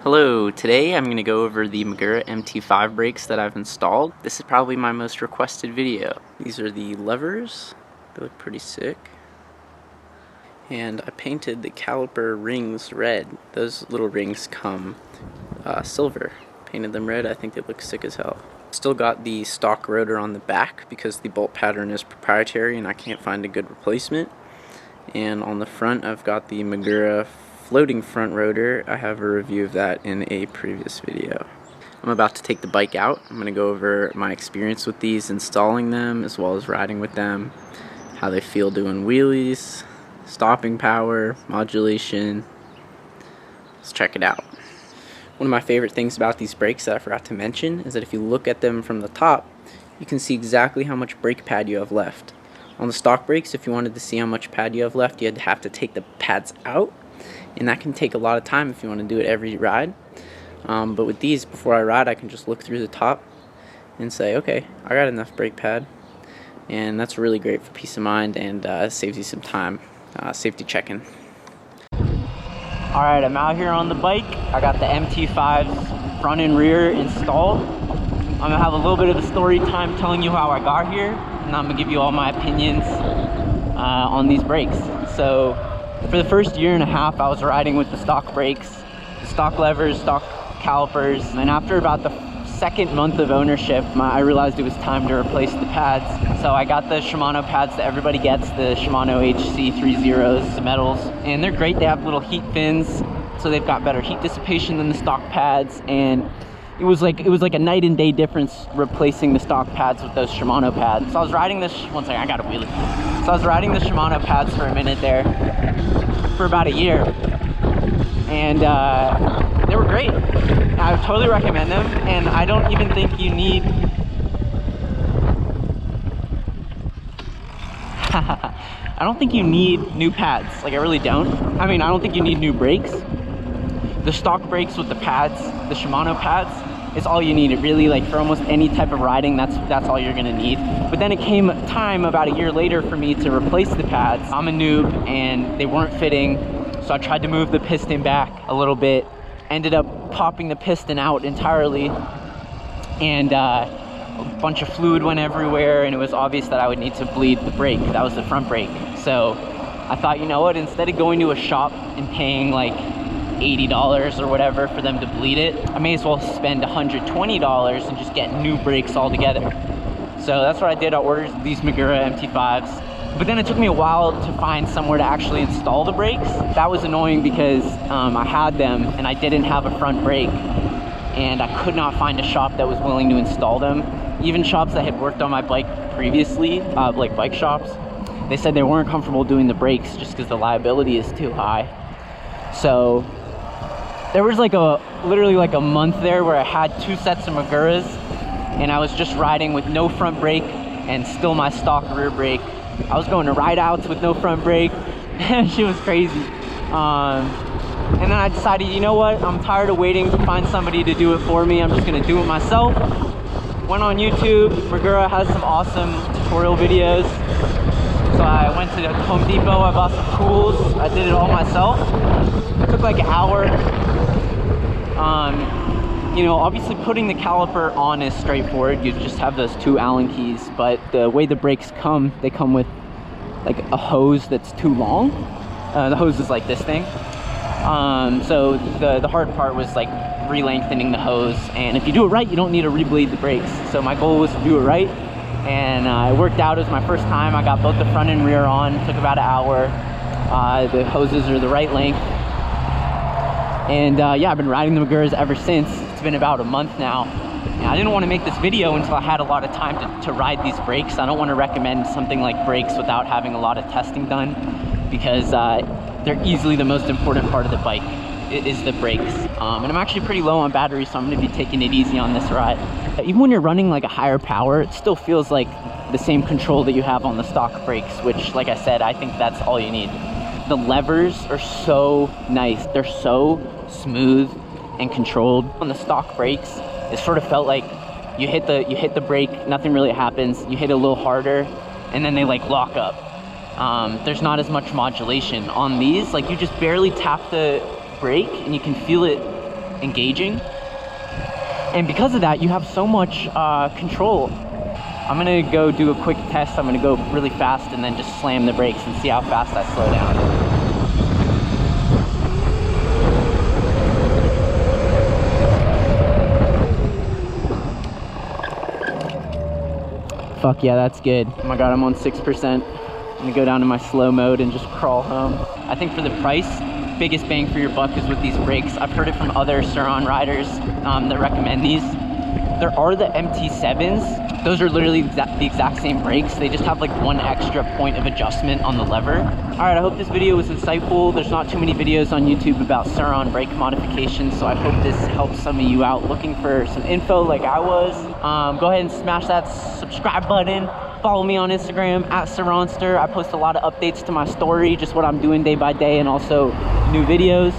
Hello, today I'm going to go over the Magura MT5 brakes that I've installed. This is probably my most requested video. These are the levers. They look pretty sick. And I painted the caliper rings red. Those little rings come silver. Painted them red. I think they look sick as hell. Still got the stock rotor on the back because the bolt pattern is proprietary and I can't find a good replacement. And on the front I've got the Magura floating front rotor. I have a review of that in a previous video. I'm about to take the bike out. I'm going to go over my experience with these, installing them as well as riding with them, how they feel doing wheelies, stopping power, modulation. Let's check it out. One of my favorite things about these brakes that I forgot to mention is that if you look at them from the top, you can see exactly how much brake pad you have left. On the stock brakes, if you wanted to see how much pad you have left, you'd have to take the pads out, and that can take a lot of time if you want to do it every ride. But with these, before I ride, I can just look through the top and say, okay, I got enough brake pad, and that's really great for peace of mind and saves you some time safety checking. Alright, I'm out here on the bike. I got the MT5's front and rear installed. I'm going to have a little bit of a story time telling you how I got here, and I'm going to give you all my opinions on these brakes. So for the first year and a half, I was riding with the stock brakes, the stock levers, stock calipers, and after about the second month of ownership, I realized it was time to replace the pads. So I got the Shimano pads that everybody gets, the Shimano HC30s, the metals, and they're great. They have little heat fins, so they've got better heat dissipation than the stock pads, and it was like a night and day difference replacing the stock pads with those Shimano pads. So I was riding this, one second, I gotta wheel it. So I was riding the Shimano pads for a minute there, for about a year, and they were great. I would totally recommend them, and I don't even think you need I don't think you need new pads. Like, I really don't. I mean, I don't think you need new brakes. The stock brakes with the pads, the Shimano pads, is all you need. It really, like, for almost any type of riding, that's all you're gonna need. But then it came time about a year later for me to replace the pads. I'm a noob and they weren't fitting, so I tried to move the piston back a little bit, ended up popping the piston out entirely, and a bunch of fluid went everywhere, and it was obvious that I would need to bleed the brake. That was the front brake. So I thought, you know what, instead of going to a shop and paying like $80 or whatever for them to bleed it, I may as well spend $120 and just get new brakes altogether. So that's what I did. I ordered these Magura MT5s, but then it took me a while to find somewhere to actually install the brakes. That was annoying because I had them and I didn't have a front brake, and I could not find a shop that was willing to install them. Even shops that had worked on my bike previously, like bike shops, they said they weren't comfortable doing the brakes just because the liability is too high. So there was literally like a month there where I had two sets of Maguras, and I was just riding with no front brake and still my stock rear brake. I was going to ride outs with no front brake, and she was crazy. And then I decided, you know what, I'm tired of waiting to find somebody to do it for me. I'm just gonna do it myself. Went on YouTube. Magura has some awesome tutorial videos. So I went to Home Depot, I bought some tools, I did it all myself. It took like an hour. You know, obviously putting the caliper on is straightforward. You just have those two Allen keys, but the way the brakes come, they come with like a hose that's too long. The hose is like this thing. So the hard part was like re-lengthening the hose, and if you do it right, you don't need to re-bleed the brakes. So my goal was to do it right, and it worked out. It was my first time. I got both the front and rear on. It took about an hour. The hoses are the right length, and yeah, I've been riding the Maguras ever since. It's been about a month now, and I didn't want to make this video until I had a lot of time to ride these brakes. I don't want to recommend something like brakes without having a lot of testing done, because they're easily the most important part of the bike. It is the brakes. And I'm actually pretty low on battery, so I'm going to be taking it easy on this ride. Even when you're running like a higher power, it still feels like the same control that you have on the stock brakes, which, like I said, I think that's all you need. The levers are so nice. They're so smooth and controlled. On the stock brakes, it sort of felt like you hit the brake, nothing really happens. You hit a little harder, and then they like lock up. There's not as much modulation on these. Like, you just barely tap the brake and you can feel it engaging. And because of that, you have so much control. I'm gonna go do a quick test. I'm gonna go really fast and then just slam the brakes and see how fast I slow down. Fuck yeah, that's good. Oh my God, I'm on 6%. I'm gonna go down to my slow mode and just crawl home. I think for the price, biggest bang for your buck is with these brakes. I've heard it from other Sur Ron riders that recommend these. There are the MT7s. Those are literally the exact same brakes. They just have like one extra point of adjustment on the lever. All right, I hope this video was insightful. There's not too many videos on YouTube about Sur Ron brake modifications, so I hope this helps some of you out looking for some info like I was. Go ahead and smash that subscribe button. Follow me on Instagram at Sur Ronster. I post a lot of updates to my story, just what I'm doing day by day, and also new videos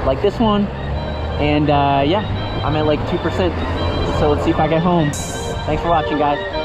like this one. And yeah, I'm at like 2%. So let's see if I get home. Thanks for watching, guys.